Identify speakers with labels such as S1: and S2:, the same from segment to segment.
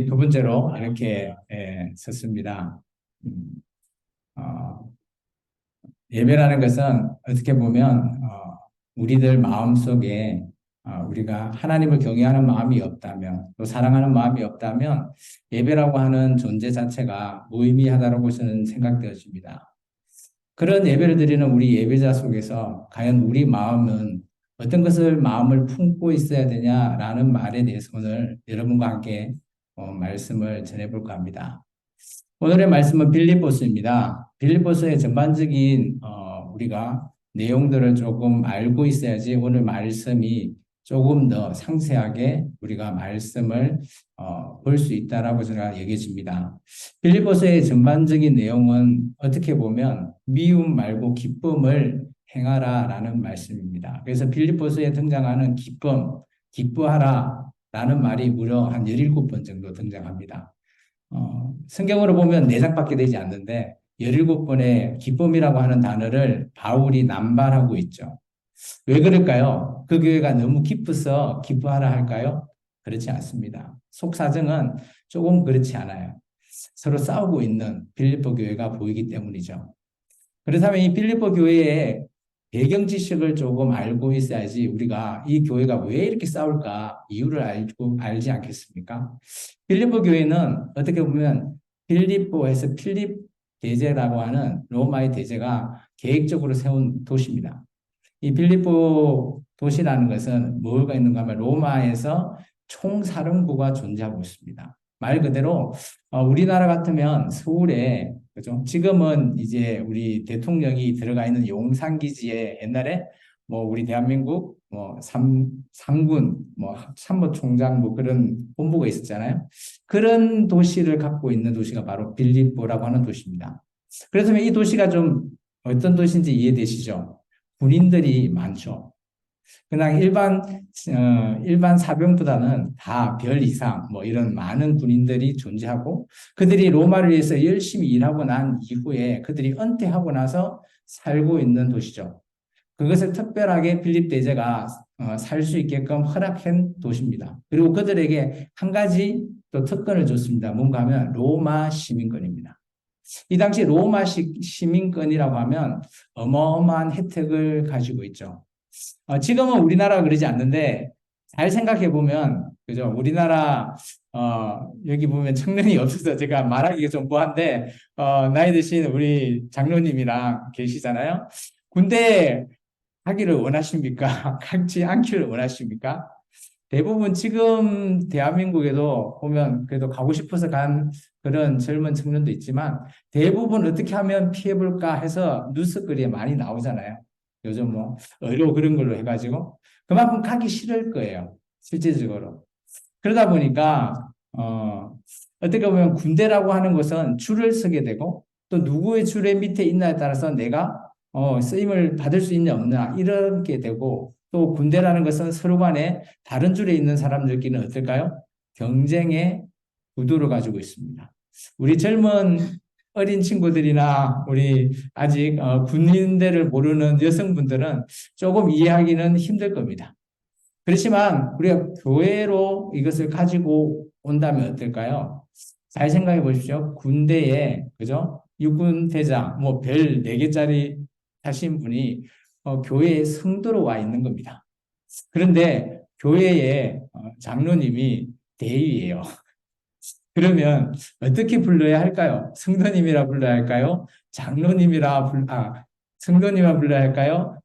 S1: 두 번째로 이렇게 썼습니다. 음, 어, 예배라는 것은 어떻게 보면 우리들 마음속에 우리가 하나님을 경외하는 마음이 없다면 또 사랑하는 마음이 없다면 예배라고 하는 존재 자체가 무의미하다고 저는 생각되어집니다. 그런 예배를 드리는 우리 예배자 속에서 과연 우리 마음은 어떤 것을 마음을 품고 있어야 되냐라는 말에 대해서 오늘 여러분과 함께 말씀을 전해볼까 합니다. 오늘의 말씀은 빌립보서입니다. 빌립보서의 전반적인 우리가 내용들을 조금 알고 있어야지 오늘 말씀이 조금 더 상세하게 우리가 말씀을 볼 수 있다라고 제가 얘기해집니다. 빌립보서의 전반적인 내용은 어떻게 보면 미움 말고 기쁨을 행하라라는 말씀입니다. 그래서 빌립보서에 등장하는 기쁨, 기뻐하라라는 말이 무려 한 17번 정도 등장합니다. 성경으로 보면 4장밖에 되지 않는데 17번의 기쁨이라고 하는 단어를 바울이 남발하고 있죠. 왜 그럴까요? 그 교회가 너무 기뻐서 기뻐하라 할까요? 그렇지 않습니다. 속사정은 조금 그렇지 않아요. 서로 싸우고 있는 빌립보 교회가 보이기 때문이죠. 그렇다면 이 빌립보 교회의 배경 지식을 조금 알고 있어야지 우리가 이 교회가 왜 이렇게 싸울까 이유를 알지 않겠습니까? 빌립보 교회는 어떻게 보면 빌립보에서 필립 대제라고 하는 로마의 대제가 계획적으로 세운 도시입니다. 이 빌립보 도시라는 것은 뭐가 있는가 하면 로마에서 총사령부가 존재하고 있습니다. 말 그대로 우리나라 같으면 서울에 그죠? 지금은 이제 우리 대통령이 들어가 있는 용산기지에 옛날에 뭐 우리 대한민국 뭐 상군 뭐 참모총장 뭐 그런 본부가 있었잖아요. 그런 도시를 갖고 있는 도시가 바로 빌립보라고 하는 도시입니다. 그래서 이 도시가 좀 어떤 도시인지 이해되시죠? 군인들이 많죠. 그냥 일반 사병보다는 다 별 이상 뭐 이런 많은 군인들이 존재하고 그들이 로마를 위해서 열심히 일하고 난 이후에 그들이 은퇴하고 나서 살고 있는 도시죠. 그것을 특별하게 필립 대제가 살 수 있게끔 허락한 도시입니다. 그리고 그들에게 한 가지 또 특권을 줬습니다. 뭔가 하면 로마 시민권입니다. 이 당시 로마 시민권이라고 하면 어마어마한 혜택을 가지고 있죠. 지금은 우리나라가 그러지 않는데 잘 생각해 보면 그죠? 우리나라 여기 보면 청년이 없어서 제가 말하기가 좀 뭐한데 나이 드신 우리 장로님이랑 계시잖아요. 군대 하기를 원하십니까? 가지 않기를 원하십니까? 대부분 지금 대한민국에도 보면 그래도 가고 싶어서 간 그런 젊은 청년도 있지만 대부분 어떻게 하면 피해볼까 해서 뉴스거리에 많이 나오잖아요. 요즘 뭐 의료 그런 걸로 해가지고 그만큼 가기 싫을 거예요. 실제적으로. 그러다 보니까 어떻게 보면 군대라고 하는 것은 줄을 서게 되고 또 누구의 줄의 밑에 있나에 따라서 내가 쓰임을 받을 수 있냐 없냐 이렇게 되고 또 군대라는 것은 서로 간에 다른 줄에 있는 사람들끼리는 어떨까요? 경쟁의 구도를 가지고 있습니다. 우리 젊은 어린 친구들이나 우리 아직 군인대를 모르는 여성분들은 조금 이해하기는 힘들 겁니다. 그렇지만 우리가 교회로 이것을 가지고 온다면 어떨까요? 잘 생각해 보십시오. 군대에 그죠? 육군 대장 뭐 별 4개짜리 하신 분이 교회에 성도로 와 있는 겁니다. 그런데 교회에 장로님이 대위예요. 그러면 어떻게 불러야 할까요? 성도님이라 불러야 할까요? 성도님이라 불러야 할까요?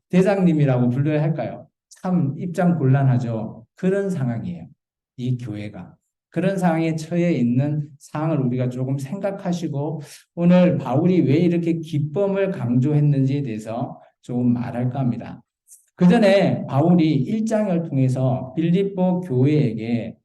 S1: 대장님이라고 불러야 할까요? 참 입장 곤란하죠. 그런 상황이에요. 이 교회가. 그런 상황에 처해 있는 상황을 우리가 조금 생각하시고 오늘 바울이 왜 이렇게 기쁨을 강조했는지에 대해서 조금 말할까 합니다. 그 전에 바울이 1장을 통해서 빌립보 교회에게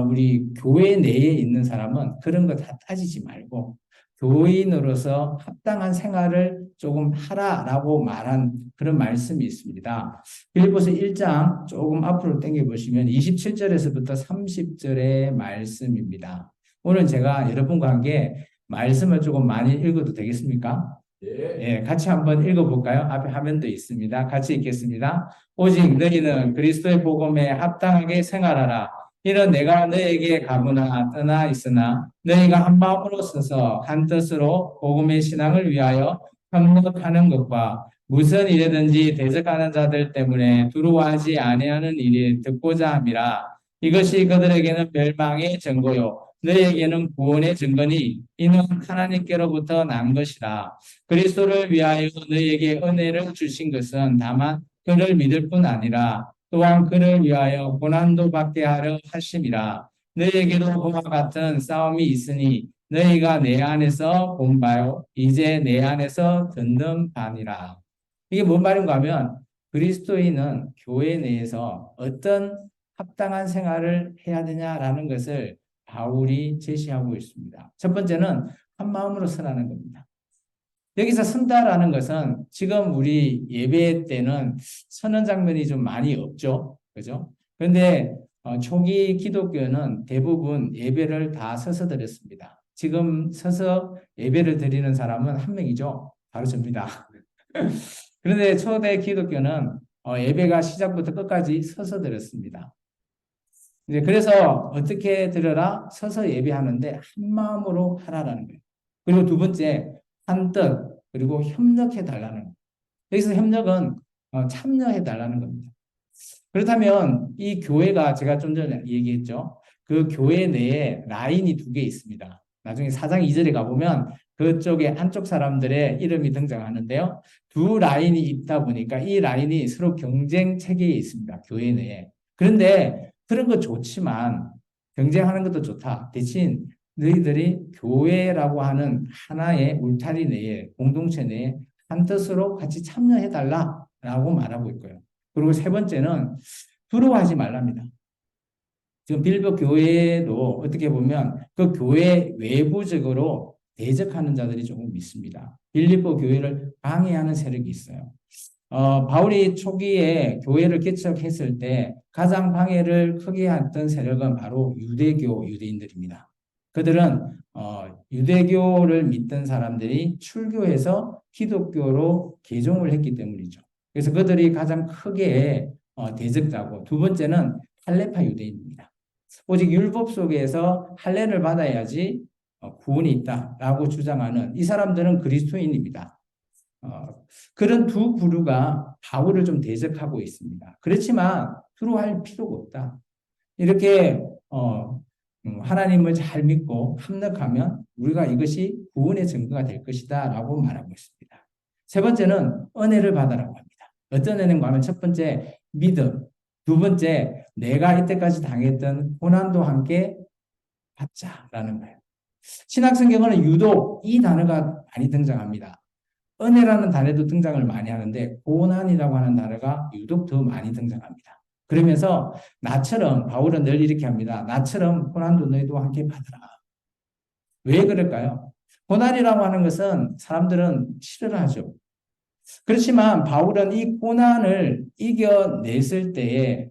S1: 우리 교회 내에 있는 사람은 그런 거 다 따지지 말고 교인으로서 합당한 생활을 조금 하라라고 말한 그런 말씀이 있습니다. 빌립보서 1장 조금 앞으로 당겨 보시면 27절에서부터 30절의 말씀입니다. 오늘 제가 여러분과 함께 말씀을 조금 많이 읽어도 되겠습니까? 예, 같이 한번 읽어볼까요? 앞에 화면도 있습니다. 같이 읽겠습니다. 오직 너희는 그리스도의 복음에 합당하게 생활하라. 이는 내가 너에게 가거나 떠나 있으나 너희가 한 마음으로 서서 한 뜻으로 복음의 신앙을 위하여 협력하는 것과 무슨 일이든지 대적하는 자들 때문에 두려워하지 아니하는 일이 듣고자 함이라. 이것이 그들에게는 멸망의 증거요 너희에게는 구원의 증거니 이는 하나님께로부터 난 것이라. 그리스도를 위하여 너희에게 은혜를 주신 것은 다만 그를 믿을 뿐 아니라 또한 그를 위하여 고난도 받게 하려 하심이라. 너희에게도 그와 같은 싸움이 있으니 너희가 내 안에서 본 바요 이제 내 안에서 듣는 바니라. 이게 뭔 말인가 하면 그리스도인은 교회 내에서 어떤 합당한 생활을 해야 되냐라는 것을 바울이 제시하고 있습니다. 첫 번째는 한 마음으로 서라는 겁니다. 여기서 선다라는 것은 지금 우리 예배 때는 서는 장면이 좀 많이 없죠. 그죠? 그런데 초기 기독교는 대부분 예배를 다 서서 드렸습니다. 지금 서서 예배를 드리는 사람은 한 명이죠. 바로 접니다. 그런데 초대 기독교는 예배가 시작부터 끝까지 서서 드렸습니다. 이제 그래서 어떻게 드려라? 서서 예배하는데 한 마음으로 하라라는 거예요. 그리고 두 번째, 한 뜻, 그리고 협력해 달라는 거예요. 여기서 협력은 참여해 달라는 겁니다. 그렇다면 이 교회가 제가 좀 전에 얘기했죠. 그 교회 내에 라인이 두 개 있습니다. 나중에 4장 2절에 가보면 그쪽에 한쪽 사람들의 이름이 등장하는데요. 두 라인이 있다 보니까 이 라인이 서로 경쟁 체계에 있습니다. 교회 내에. 그런데 그런 거 좋지만 경쟁하는 것도 좋다. 대신 너희들이 교회라고 하는 하나의 울타리 내에 공동체 내에 한 뜻으로 같이 참여해 달라라고 말하고 있고요. 그리고 세 번째는 두려워하지 말랍니다. 지금 빌보 교회도 어떻게 보면 그 교회 외부적으로 대적하는 자들이 조금 있습니다. 빌립보 교회를 방해하는 세력이 있어요. 바울이 초기에 교회를 개척했을 때 가장 방해를 크게 했던 세력은 바로 유대교 유대인들입니다. 그들은 유대교를 믿던 사람들이 출교해서 기독교로 개종을 했기 때문이죠. 그래서 그들이 가장 크게 대적자고 두 번째는 할레파 유대인입니다. 오직 율법 속에서 할례를 받아야지 구원이 있다라고 주장하는 이 사람들은 그리스도인입니다. 그런 두 부류가 바울을 좀 대적하고 있습니다. 그렇지만 두려워할 필요가 없다. 이렇게 하나님을 잘 믿고 합력하면 우리가 이것이 구원의 증거가 될 것이다 라고 말하고 있습니다. 세 번째는 은혜를 받으라고 합니다. 어떤 은혜인가 하면 첫 번째 믿음, 두 번째 내가 이때까지 당했던 고난도 함께 받자라는 거예요. 신약성경에는 유독 이 단어가 많이 등장합니다. 은혜라는 단어도 등장을 많이 하는데 고난이라고 하는 단어가 유독 더 많이 등장합니다. 그러면서 나처럼 바울은 늘 이렇게 합니다. 나처럼 고난도 너희도 함께 받으라. 왜 그럴까요? 고난이라고 하는 것은 사람들은 싫어를 하죠. 그렇지만 바울은 이 고난을 이겨냈을 때에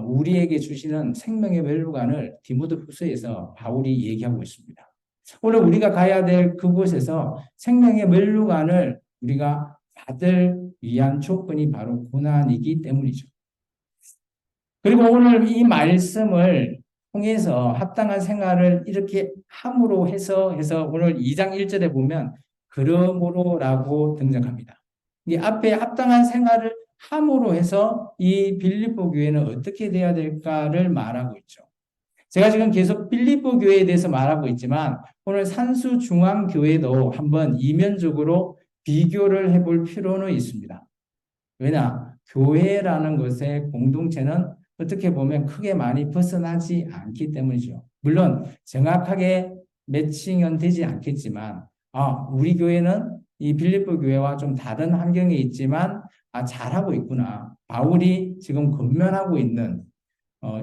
S1: 우리에게 주시는 생명의 멸류관을 디모데후서에서 바울이 얘기하고 있습니다. 오늘 우리가 가야 될 그곳에서 생명의 멸류관을 우리가 받을 위한 조건이 바로 고난이기 때문이죠. 그리고 오늘 이 말씀을 통해서 합당한 생활을 이렇게 함으로 해서 오늘 2장 1절에 보면 그러므로라고 등장합니다. 이 앞에 합당한 생활을 함으로 해서 이 빌립보 교회는 어떻게 돼야 될까를 말하고 있죠. 제가 지금 계속 빌립보 교회에 대해서 말하고 있지만 오늘 산수중앙교회도 한번 이면적으로 비교를 해볼 필요는 있습니다. 왜냐? 교회라는 것의 공동체는 어떻게 보면 크게 많이 벗어나지 않기 때문이죠. 물론 정확하게 매칭은 되지 않겠지만 우리 교회는 이 빌립보 교회와 좀 다른 환경에 있지만 잘하고 있구나. 바울이 지금 권면하고 있는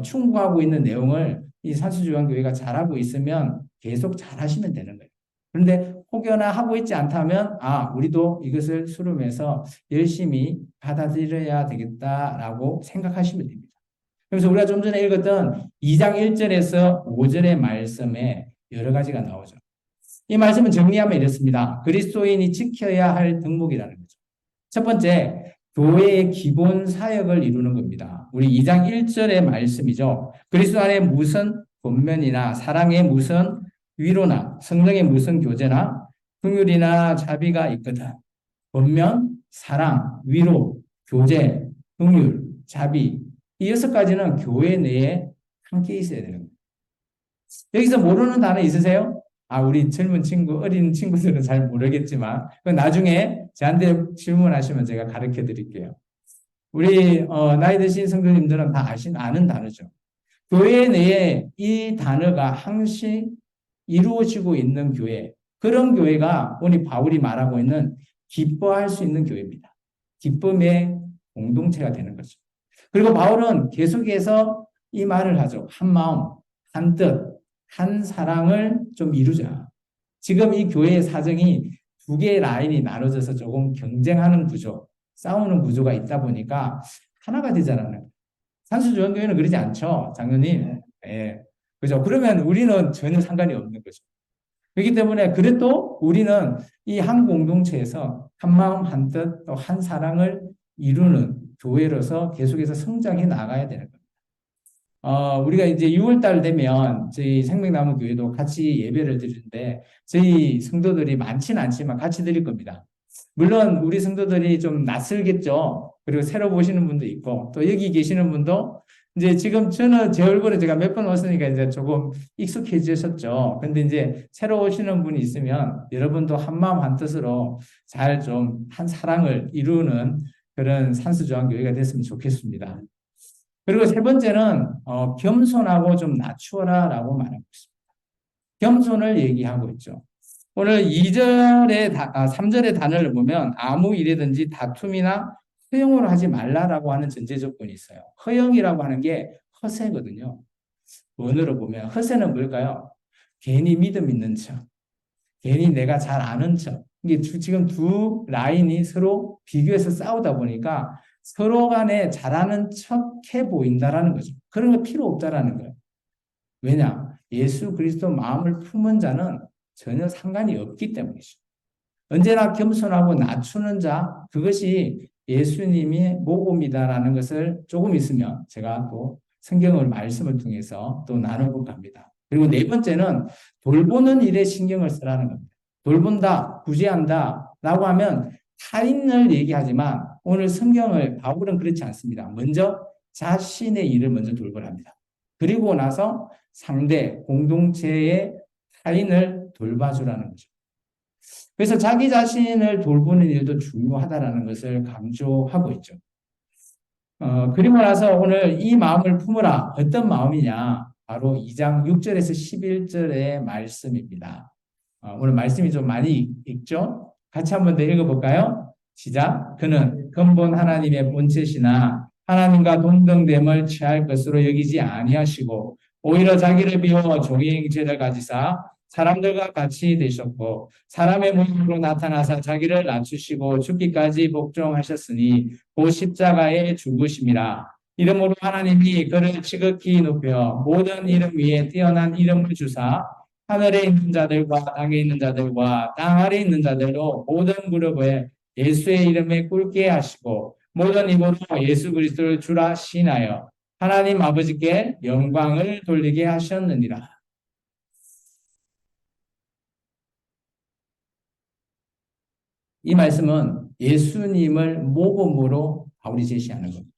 S1: 충고하고 있는 내용을 이 산수중앙교회가 잘하고 있으면 계속 잘하시면 되는 거예요. 그런데 혹여나 하고 있지 않다면 우리도 이것을 수렴해서 열심히 받아들여야 되겠다라고 생각하시면 됩니다. 그래서 우리가 좀 전에 읽었던 2장 1절에서 5절의 말씀에 여러 가지가 나오죠. 이 말씀은 정리하면 이렇습니다. 그리스도인이 지켜야 할 덕목이라는 거죠. 첫 번째, 교회의 기본 사역을 이루는 겁니다. 우리 2장 1절의 말씀이죠. 그리스도 안에 무슨 권면이나 사랑의 무슨 위로나 성령의 무슨 교제나 긍휼이나 자비가 있거든. 권면, 사랑, 위로, 교제, 긍휼, 자비. 이 6가지는 교회 내에 함께 있어야 되는 거예요. 여기서 모르는 단어 있으세요? 우리 젊은 친구, 어린 친구들은 잘 모르겠지만, 나중에 저한테 질문하시면 제가 가르쳐 드릴게요. 우리, 나이 드신 성도님들은 다 아는 단어죠. 교회 내에 이 단어가 항시 이루어지고 있는 교회, 그런 교회가 오늘 바울이 말하고 있는 기뻐할 수 있는 교회입니다. 기쁨의 공동체가 되는 거죠. 그리고 바울은 계속해서 이 말을 하죠. 한 마음, 한 뜻, 한 사랑을 좀 이루자. 지금 이 교회의 사정이 두 개의 라인이 나눠져서 조금 경쟁하는 구조, 싸우는 구조가 있다 보니까 하나가 되잖아요. 산수조원교회는 그러지 않죠, 장로님. 예. 그죠? 그러면 우리는 전혀 상관이 없는 거죠. 그렇기 때문에 그래도 우리는 이 한 공동체에서 한 마음 한 뜻 또 한 사랑을 이루는 교회로서 계속해서 성장해 나가야 되는 겁니다. 우리가 이제 6월달 되면 저희 생명나무 교회도 같이 예배를 드리는데 저희 성도들이 많지는 않지만 같이 드릴 겁니다. 물론 우리 성도들이 좀 낯설겠죠. 그리고 새로 보시는 분도 있고 또 여기 계시는 분도 이제 지금 저는 제 얼굴에 제가 몇 번 왔으니까 이제 조금 익숙해지셨죠. 근데 이제 새로 오시는 분이 있으면 여러분도 한 마음 한 뜻으로 잘 좀 한 사랑을 이루는 그런 산수조항교회가 됐으면 좋겠습니다. 그리고 세 번째는 겸손하고 좀 낮추어라라고 말하고 있습니다. 겸손을 얘기하고 있죠. 오늘 3절의 단어를 보면 아무 일이든지 다툼이나 허영으로 하지 말라라고 하는 전제 조건이 있어요. 허영이라고 하는 게 허세거든요. 원어로 보면 허세는 뭘까요? 괜히 믿음 있는 척, 괜히 내가 잘 아는 척. 이게 지금 두 라인이 서로 비교해서 싸우다 보니까 서로 간에 잘하는 척해 보인다라는 거죠. 그런 거 필요 없다라는 거예요. 왜냐? 예수 그리스도 마음을 품은 자는 전혀 상관이 없기 때문이죠. 언제나 겸손하고 낮추는 자, 그것이 예수님이 모범이다라는 것을 조금 있으면 제가 또 성경을 말씀을 통해서 또 나눠볼까 합니다. 그리고 네 번째는 돌보는 일에 신경을 쓰라는 겁니다. 돌본다, 구제한다 라고 하면 타인을 얘기하지만 오늘 성경을 바울은 그렇지 않습니다. 먼저 자신의 일을 먼저 돌보랍니다. 그리고 나서 상대, 공동체의 타인을 돌봐주라는 거죠. 그래서 자기 자신을 돌보는 일도 중요하다는 것을 강조하고 있죠. 그리고 나서 오늘 이 마음을 품으라. 어떤 마음이냐? 바로 2장 6절에서 11절의 말씀입니다. 오늘 말씀이 좀 많이 읽죠? 같이 한번 더 읽어볼까요? 시작. 그는 근본 하나님의 본체시나 하나님과 동등됨을 취할 것으로 여기지 아니하시고 오히려 자기를 비워 종의 형체를 가지사 사람들과 같이 되셨고 사람의 모습으로 나타나사 자기를 낮추시고 죽기까지 복종하셨으니 그 십자가에 죽으심이라. 이름으로 하나님이 그를 지극히 높여 모든 이름 위에 뛰어난 이름을 주사 하늘에 있는 자들과 땅에 있는 자들과 땅 아래에 있는 자들로 모든 무릎을 예수의 이름에 꿇게 하시고 모든 입으로 예수 그리스도를 주라 시인하여 하나님 아버지께 영광을 돌리게 하셨느니라. 이 말씀은 예수님을 모범으로 바울이 제시하는 겁니다.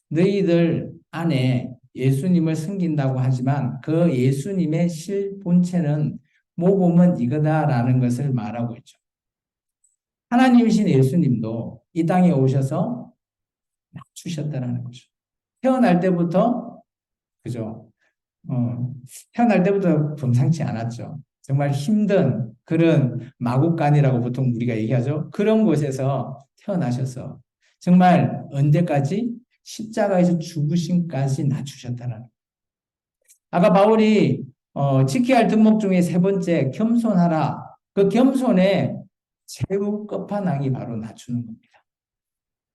S1: 너희들 안에 예수님을 섬긴다고 하지만 그 예수님의 실본체는 모범은 이거다라는 것을 말하고 있죠. 하나님이신 예수님도 이 땅에 오셔서 낮추셨다라는 거죠. 태어날 때부터 그죠? 태어날 때부터 범상치 않았죠. 정말 힘든 그런 마국간이라고 보통 우리가 얘기하죠. 그런 곳에서 태어나셔서 정말 언제까지 십자가에서 죽으심까지 낮추셨다는 거예요. 아까 바울이 지켜야 할 덕목 중에 세 번째 겸손하라. 그 겸손의 최후 끝판왕이 바로 낮추는 겁니다.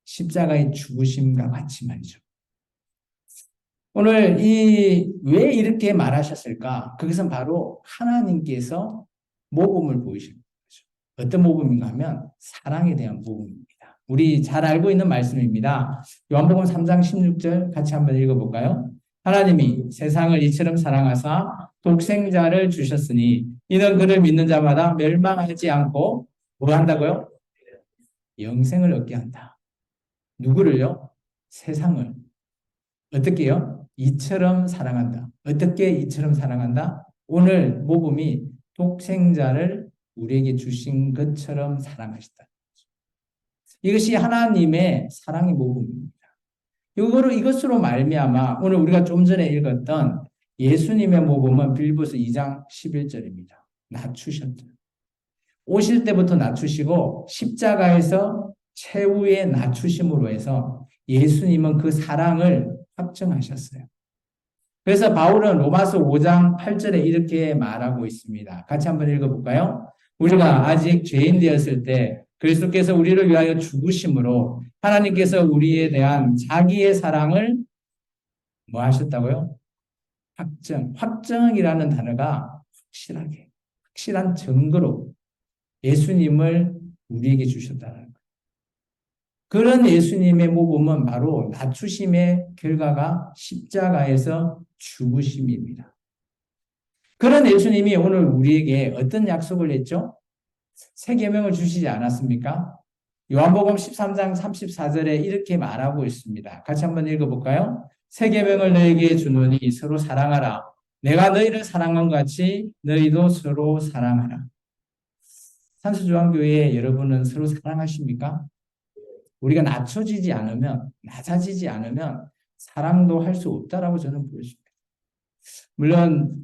S1: 십자가의 죽으심과 같이 말이죠. 오늘 왜 이렇게 말하셨을까? 그것은 바로 하나님께서 모범을 보이신 거죠. 어떤 모범인가 하면 사랑에 대한 모범입니다. 우리 잘 알고 있는 말씀입니다. 요한복음 3장 16절 같이 한번 읽어볼까요? 하나님이 세상을 이처럼 사랑하사 독생자를 주셨으니 이는 그를 믿는 자마다 멸망하지 않고 뭐 한다고요? 영생을 얻게 한다. 누구를요? 세상을. 어떻게요? 이처럼 사랑한다. 어떻게 이처럼 사랑한다? 오늘 모범이 독생자를 우리에게 주신 것처럼 사랑하시다. 이것이 하나님의 사랑의 모범입니다. 이것으로 말미암아 오늘 우리가 좀 전에 읽었던 예수님의 모범은 빌립보서 2장 11절입니다. 낮추셨다. 오실 때부터 낮추시고 십자가에서 최후의 낮추심으로 해서 예수님은 그 사랑을 확증하셨어요. 그래서 바울은 로마서 5장 8절에 이렇게 말하고 있습니다. 같이 한번 읽어볼까요? 우리가 아직 죄인 되었을 때 그리스도께서 우리를 위하여 죽으심으로 하나님께서 우리에 대한 자기의 사랑을 뭐 하셨다고요? 확정이라는 단어가 확실하게, 확실한 증거로 예수님을 우리에게 주셨다는 거예요. 그런 예수님의 모범은 바로 낮추심의 결과가 십자가에서 죽으심입니다. 그런 예수님이 오늘 우리에게 어떤 약속을 했죠? 새 계명을 주시지 않았습니까? 요한복음 13장 34절에 이렇게 말하고 있습니다. 같이 한번 읽어볼까요? 새 계명을 너에게 주노니 서로 사랑하라. 내가 너희를 사랑한 것 같이 너희도 서로 사랑하라. 산수조항교회 여러분은 서로 사랑하십니까? 우리가 낮아지지 않으면 사랑도 할 수 없다라고 저는 보여집니다. 물론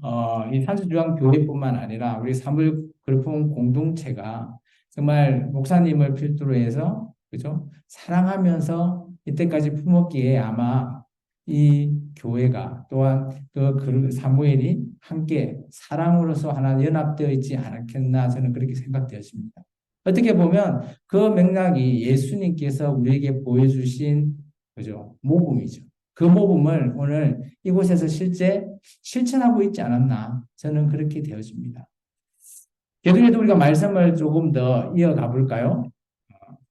S1: 이 산수조항교회뿐만 아니라 우리 사물글품 공동체가 정말 목사님을 필두로 해서 그죠? 사랑하면서 이때까지 품었기에 아마 이 교회가 또한 그 사무엘이 함께 사랑으로서 하나 연합되어 있지 않았겠나 저는 그렇게 생각되었습니다. 어떻게 보면 그 맥락이 예수님께서 우리에게 보여주신 그죠? 모범이죠. 그 모범을 오늘 이곳에서 실제 실천하고 있지 않았나 저는 그렇게 되어집니다. 계속해서 우리가 말씀을 조금 더 이어가 볼까요?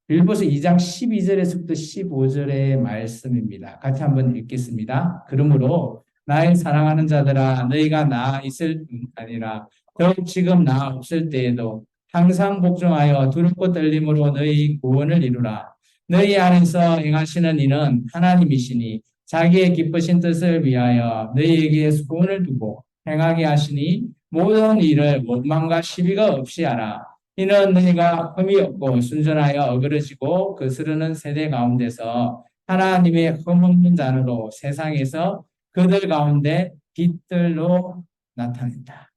S1: 빌립보서 2장 12절에서부터 15절의 말씀입니다. 같이 한번 읽겠습니다. 그러므로 나의 사랑하는 자들아 너희가 나 있을 뿐 아니라 더욱 지금 나 없을 때에도 항상 복종하여 두렵고 떨림으로 너희 구원을 이루라. 너희 안에서 행하시는 이는 하나님이시니 자기의 기쁘신 뜻을 위하여 너희에게 소원을 두고 행하게 하시니 모든 일을 원망과 시비가 없이 하라. 이는 너희가 흠이 없고 순전하여 어그러지고 거스르는 세대 가운데서 하나님의 흠없는 자로 세상에서 그들 가운데 빛들로 나타낸다.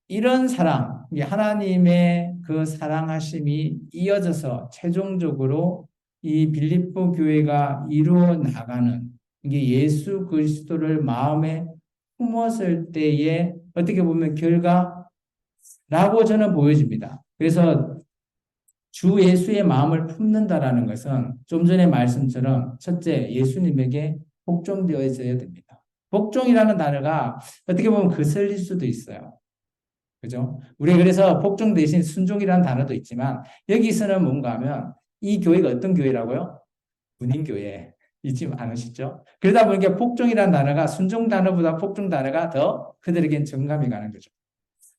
S1: 이런 사랑, 하나님의 그 사랑하심이 이어져서 최종적으로 이 빌립보 교회가 이루어 나가는 이게 예수 그리스도를 마음에 품었을 때의 어떻게 보면 결과라고 저는 보여집니다. 그래서 주 예수의 마음을 품는다라는 것은 좀 전에 말씀처럼 첫째 예수님에게 복종되어져야 됩니다. 복종이라는 단어가 어떻게 보면 거슬릴 수도 있어요. 그죠? 우리 그래서 복종 대신 순종이라는 단어도 있지만 여기서는 뭔가 하면 이 교회가 어떤 교회라고요? 군인교회. 잊지 않으시죠? 그러다 보니까 복종이라는 단어가 순종 단어보다 복종 단어가 더 그들에겐 정감이 가는 거죠.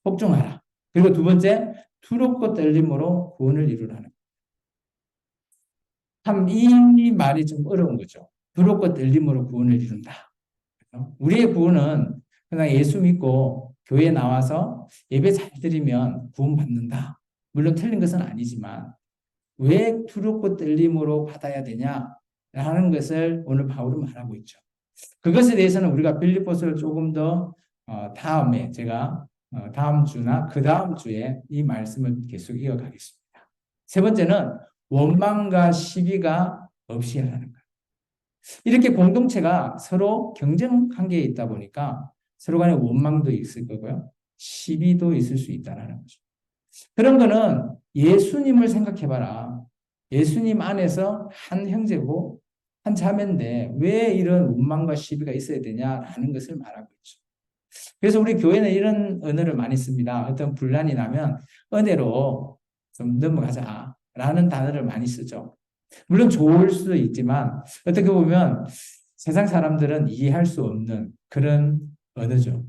S1: 복종하라. 그리고 두 번째, 두렵고 떨림으로 구원을 이루라는. 참, 이 말이 좀 어려운 거죠. 두렵고 떨림으로 구원을 이룬다. 우리의 구원은 그냥 예수 믿고 교회에 나와서 예배 잘 드리면 구원받는다. 물론 틀린 것은 아니지만 왜 두렵고 떨림으로 받아야 되냐라는 것을 오늘 바울은 말하고 있죠. 그것에 대해서는 우리가 빌립보서를 조금 더 다음에 제가 다음 주나 그 다음 주에 이 말씀을 계속 이어가겠습니다. 세 번째는 원망과 시비가 없이 하라는 거예요. 이렇게 공동체가 서로 경쟁 관계에 있다 보니까 서로 간에 원망도 있을 거고요. 시비도 있을 수 있다는 거죠. 그런 거는 예수님을 생각해봐라. 예수님 안에서 한 형제고 한 자매인데 왜 이런 원망과 시비가 있어야 되냐라는 것을 말하고 있죠. 그래서 우리 교회는 이런 언어를 많이 씁니다. 어떤 분란이 나면 은혜로 좀 넘어가자. 라는 단어를 많이 쓰죠. 물론 좋을 수도 있지만 어떻게 보면 세상 사람들은 이해할 수 없는 그런 언어죠.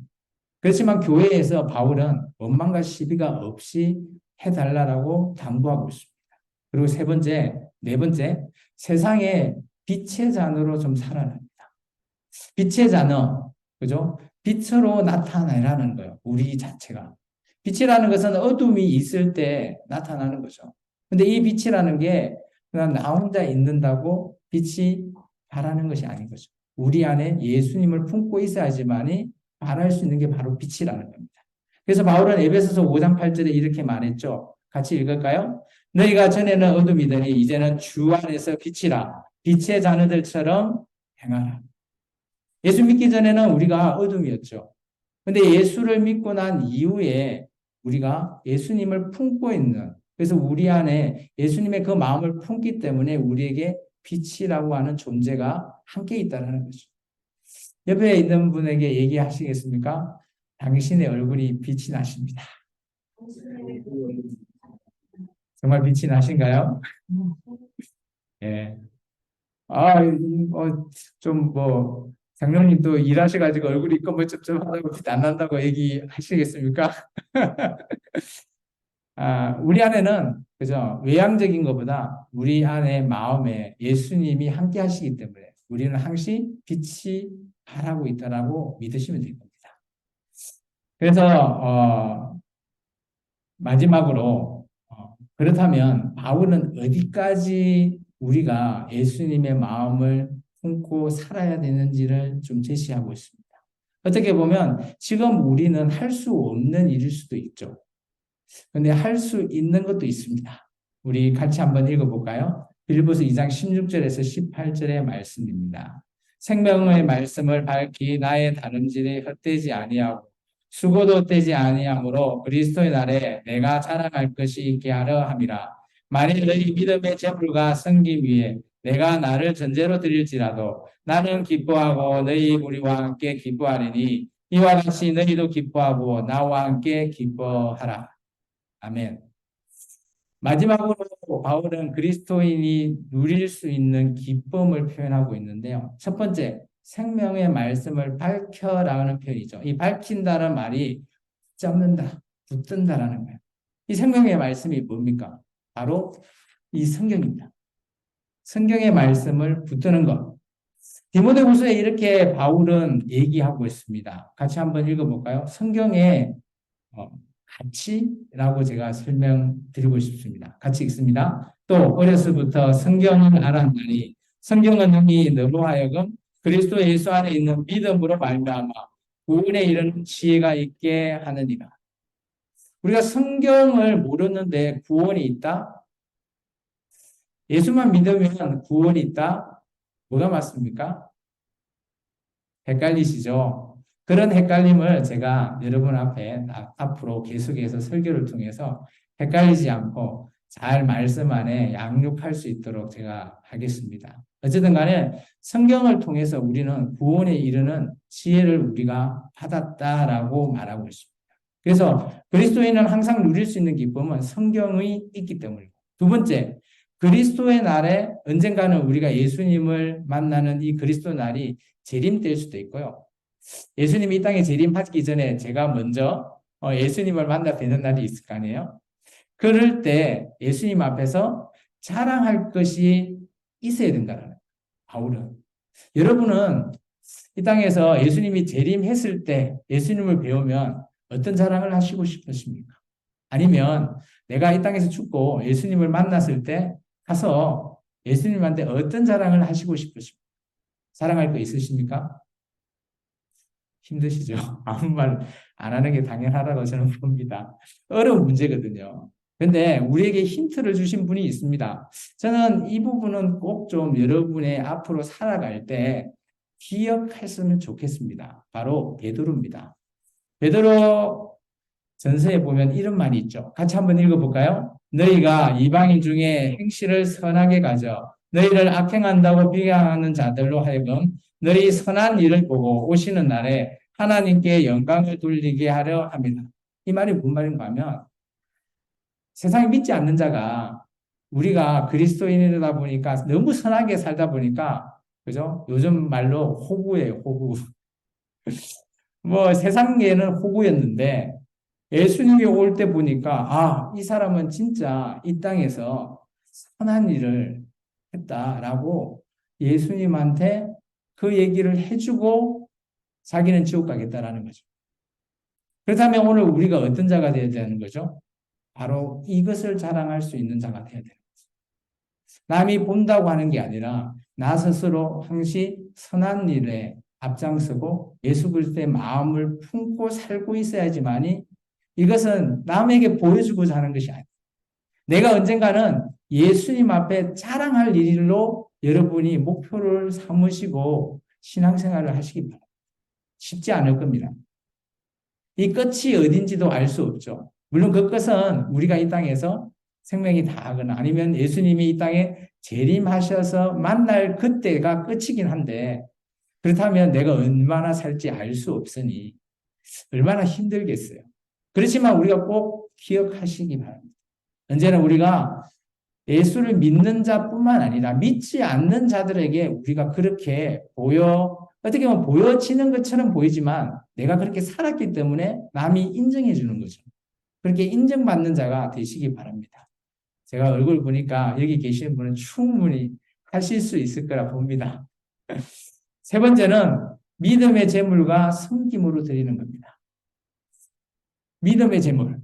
S1: 그렇지만 교회에서 바울은 원망과 시비가 없이 해달라고 당부하고 있습니다. 그리고 세 번째, 네 번째, 세상의 빛의 잔으로 좀 살아라. 빛의 자녀, 그죠? 빛으로 나타내라는 거예요. 우리 자체가. 빛이라는 것은 어둠이 있을 때 나타나는 거죠. 근데 이 빛이라는 게 그냥 나 혼자 있는다고 빛이 바라는 것이 아닌 거죠. 우리 안에 예수님을 품고 있어야지만이 바랄 수 있는 게 바로 빛이라는 겁니다. 그래서 바울은 에베소서 5장 8절에 이렇게 말했죠. 같이 읽을까요? 너희가 전에는 어둠이더니 이제는 주 안에서 빛이라. 빛의 자녀들처럼 행하라. 예수 믿기 전에는 우리가 어둠이었죠. 근데 예수를 믿고 난 이후에 우리가 예수님을 품고 있는, 그래서 우리 안에 예수님의 그 마음을 품기 때문에 우리에게 빛이라고 하는 존재가 함께 있다는 거죠. 옆에 있는 분에게 얘기하시겠습니까? 당신의 얼굴이 빛이 나십니다. 정말 빛이 나신가요? 예. 좀 장로님도 일하셔가지고 얼굴이 꺼물쩍쩍하다고 빛 안 난다고 얘기하시겠습니까? 우리 안에는, 그죠? 외향적인 것보다 우리 안에 마음에 예수님이 함께 하시기 때문에 우리는 항시 빛이 발하고 있다라고 믿으시면 될 겁니다. 그래서, 마지막으로, 그렇다면 바울은 어디까지 우리가 예수님의 마음을 품고 살아야 되는지를 좀 제시하고 있습니다. 어떻게 보면 지금 우리는 할 수 없는 일일 수도 있죠. 근데 할 수 있는 것도 있습니다. 우리 같이 한번 읽어볼까요? 빌립보서 2장 16절에서 18절의 말씀입니다. 생명의 말씀을 밝히 나의 다름질에 헛되지 아니하고 수고도 떼지 아니하므로 그리스도의 날에 내가 자랑할 것이 있게 하려 함이라. 만일 너희 믿음의 재물과 섬김 위에 내가 나를 전제로 드릴지라도 나는 기뻐하고 너희 무리와 함께 기뻐하리니 이와 같이 너희도 기뻐하고 나와 함께 기뻐하라. 아멘. 마지막으로 바울은 그리스도인이 누릴 수 있는 기쁨을 표현하고 있는데요. 첫 번째, 생명의 말씀을 밝혀라는 표현이죠. 이 밝힌다는 말이 붙잡는다, 붙든다라는 거예요. 이 생명의 말씀이 뭡니까? 바로 이 성경입니다. 성경의 말씀을 붙드는 것. 디모데후서에 이렇게 바울은 얘기하고 있습니다. 같이 한번 읽어볼까요? 성경에 가치라고 제가 설명드리고 싶습니다. 같이 읽습니다. 또 어려서부터 성경을 알았나니 성경은 능히 너로 하여금 그리스도 예수 안에 있는 믿음으로 말미암아 구원에 이르는 지혜가 있게 하느니라. 우리가 성경을 모르는데 구원이 있다? 예수만 믿으면 구원이 있다? 뭐가 맞습니까? 헷갈리시죠? 그런 헷갈림을 제가 여러분 앞에 앞으로 계속해서 설교를 통해서 헷갈리지 않고 잘 말씀 안에 양육할 수 있도록 제가 하겠습니다. 어쨌든 간에 성경을 통해서 우리는 구원에 이르는 지혜를 우리가 받았다라고 말하고 있습니다. 그래서 그리스도인은 항상 누릴 수 있는 기쁨은 성경이 있기 때문이고, 두 번째, 그리스도의 날에 언젠가는 우리가 예수님을 만나는 이 그리스도 날이 재림될 수도 있고요. 예수님이 이 땅에 재림하기 전에 제가 먼저 예수님을 만나 뵈는 날이 있을 거 아니에요? 그럴 때 예수님 앞에서 자랑할 것이 있어야 된다는 거예요. 바울은. 여러분은 이 땅에서 예수님이 재림했을 때 예수님을 배우면 어떤 자랑을 하시고 싶으십니까? 아니면 내가 이 땅에서 죽고 예수님을 만났을 때 가서 예수님한테 어떤 자랑을 하시고 싶으십니까? 자랑할 거 있으십니까? 힘드시죠? 아무 말 안 하는 게 당연하다고 저는 봅니다. 어려운 문제거든요. 근데 우리에게 힌트를 주신 분이 있습니다. 저는 이 부분은 꼭 좀 여러분의 앞으로 살아갈 때 기억했으면 좋겠습니다. 바로 베드로입니다. 베드로 전서에 보면 이런 말이 있죠. 같이 한번 읽어볼까요? 너희가 이방인 중에 행실을 선하게 가져 너희를 악행한다고 비하하는 자들로 하여금 너희 선한 일을 보고 오시는 날에 하나님께 영광을 돌리게 하려 합니다. 이 말이 무슨 말인가 하면 세상에 믿지 않는 자가 우리가 그리스도인이다 보니까 너무 선하게 살다 보니까 그죠? 요즘 말로 호구예요, 호구. 뭐 세상에는 호구였는데 예수님이 올 때 보니까 아, 이 사람은 진짜 이 땅에서 선한 일을 했다라고 예수님한테 그 얘기를 해주고 자기는 지옥 가겠다라는 거죠. 그렇다면 오늘 우리가 어떤 자가 되어야 되는 거죠? 바로 이것을 자랑할 수 있는 자가 되어야 되는 거죠. 남이 본다고 하는 게 아니라 나 스스로 항시 선한 일에 앞장서고 예수 그리스도의 마음을 품고 살고 있어야지만이 이것은 남에게 보여주고자 하는 것이 아니에요. 내가 언젠가는 예수님 앞에 자랑할 일로 여러분이 목표를 삼으시고 신앙생활을 하시기 바랍니다. 쉽지 않을 겁니다. 이 끝이 어딘지도 알 수 없죠. 물론 그 끝은 우리가 이 땅에서 생명이 다하거나 아니면 예수님이 이 땅에 재림하셔서 만날 그때가 끝이긴 한데 그렇다면 내가 얼마나 살지 알 수 없으니 얼마나 힘들겠어요. 그렇지만 우리가 꼭 기억하시기 바랍니다. 언제나 우리가 예수를 믿는 자뿐만 아니라 믿지 않는 자들에게 우리가 그렇게 어떻게 보면 보여지는 것처럼 보이지만 내가 그렇게 살았기 때문에 남이 인정해 주는 거죠. 그렇게 인정받는 자가 되시기 바랍니다. 제가 얼굴 보니까 여기 계시는 분은 충분히 하실 수 있을 거라 봅니다. 세 번째는 믿음의 제물과 섬김으로 드리는 겁니다. 믿음의 제물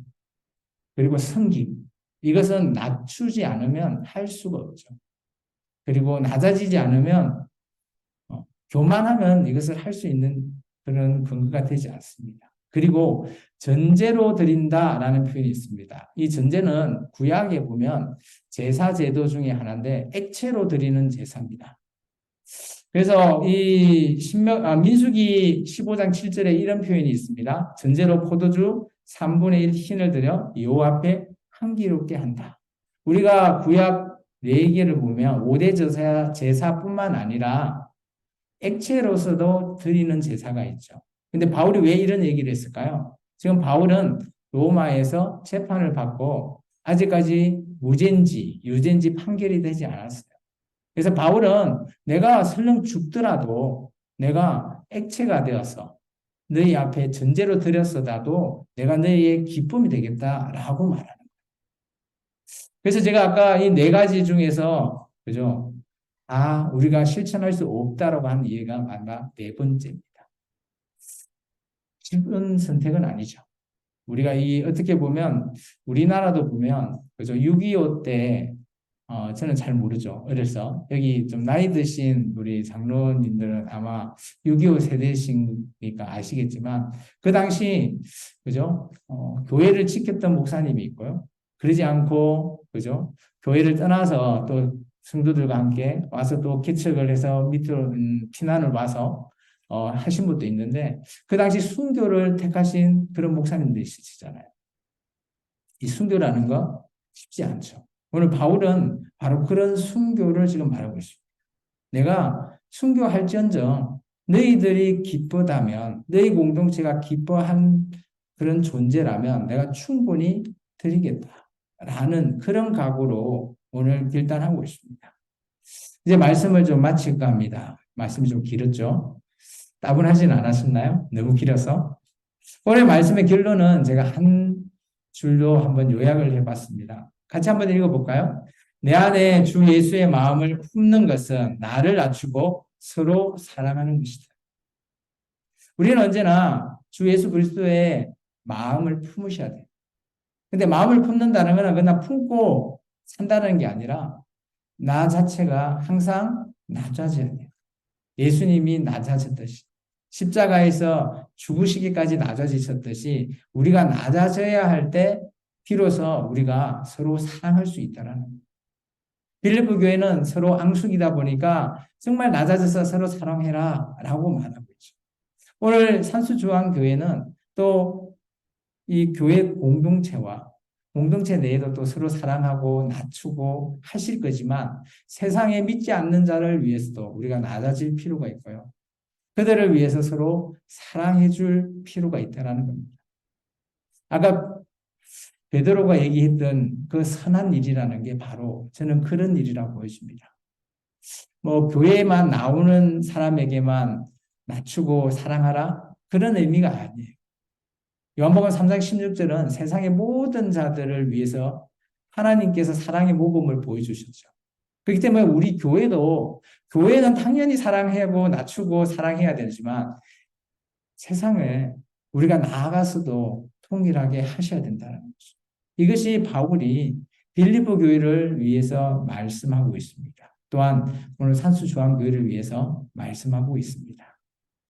S1: 그리고 섬김 이것은 낮추지 않으면 할 수가 없죠. 그리고 낮아지지 않으면 교만하면 이것을 할 수 있는 그런 근거가 되지 않습니다. 그리고 전제로 드린다라는 표현이 있습니다. 이 전제는 구약에 보면 제사 제도 중에 하나인데 액체로 드리는 제사입니다. 그래서 이 민수기 15장 7절에 이런 표현이 있습니다. 전제로 포도주 3분의 1 흰을 들여 여호와 앞에 향기롭게 한다. 우리가 구약 레위기를 보면 5대 제사뿐만 아니라 액체로서도 드리는 제사가 있죠. 근데 바울이 왜 이런 얘기를 했을까요? 지금 바울은 로마에서 재판을 받고 아직까지 유죄인지 판결이 되지 않았어요. 그래서 바울은 내가 설령 죽더라도 내가 액체가 되어서 너희 앞에 전제로 드렸어도 내가 너희의 기쁨이 되겠다라고 말하는 거예요. 그래서 제가 아까 이 네 가지 중에서 그죠? 우리가 실천할 수 없다라고 하는 이해가 아마 네 번째입니다. 쉬운 선택은 아니죠. 우리가 어떻게 보면 우리나라도 보면 그죠? 6.25 때 저는 잘 모르죠. 어려서 여기 좀 나이 드신 우리 장로님들은 아마 6.25 세대시니까 아시겠지만 그 당시 그죠? 교회를 지켰던 목사님이 있고요. 그러지 않고 그죠? 교회를 떠나서 또 성도들과 함께 와서 또 개척을 해서 밑으로 피난을 와서 하신 분도 있는데 그 당시 순교를 택하신 그런 목사님들이 있으시잖아요. 이 순교라는 거 쉽지 않죠. 오늘 바울은 바로 그런 순교를 지금 말하고 있습니다. 내가 순교할지언정 너희들이 기쁘다면 너희 공동체가 기뻐한 그런 존재라면 내가 충분히 드리겠다라는 그런 각오로 오늘 결단하고 있습니다. 이제 말씀을 좀 마칠까 합니다. 말씀이 좀 길었죠? 따분하진 않았었나요? 너무 길어서? 오늘 말씀의 결론은 제가 한 줄로 한번 요약을 해봤습니다. 같이 한번 읽어볼까요? 내 안에 주 예수의 마음을 품는 것은 나를 낮추고 서로 사랑하는 것이다. 우리는 언제나 주 예수 그리스도의 마음을 품으셔야 돼요. 근데 마음을 품는다는 것은 그냥 품고 산다는 게 아니라 나 자체가 항상 낮아져야 돼요. 예수님이 낮아졌듯이 십자가에서 죽으시기까지 낮아지셨듯이 우리가 낮아져야 할 때 비로소 우리가 서로 사랑할 수 있다는 거예요. 빌립보 교회는 서로 앙숙이다 보니까 정말 낮아져서 서로 사랑해라 라고 말하고 있죠. 오늘 산수조항교회는 또 이 교회 공동체 내에도 또 서로 사랑하고 낮추고 하실 거지만 세상에 믿지 않는 자를 위해서도 우리가 낮아질 필요가 있고요. 그들을 위해서 서로 사랑해 줄 필요가 있다는 겁니다. 아까 베드로가 얘기했던 그 선한 일이라는 게 바로 저는 그런 일이라고 보여집니다. 뭐 교회만 나오는 사람에게만 낮추고 사랑하라 그런 의미가 아니에요. 요한복음 3장 16절은 세상의 모든 자들을 위해서 하나님께서 사랑의 모범을 보여주셨죠. 그렇기 때문에 우리 교회는 당연히 사랑하고 낮추고 사랑해야 되지만 세상을 우리가 나아가서도 통일하게 하셔야 된다는 거죠. 이것이 바울이 빌립보 교회를 위해서 말씀하고 있습니다. 또한 오늘 산수조항교회를 위해서 말씀하고 있습니다.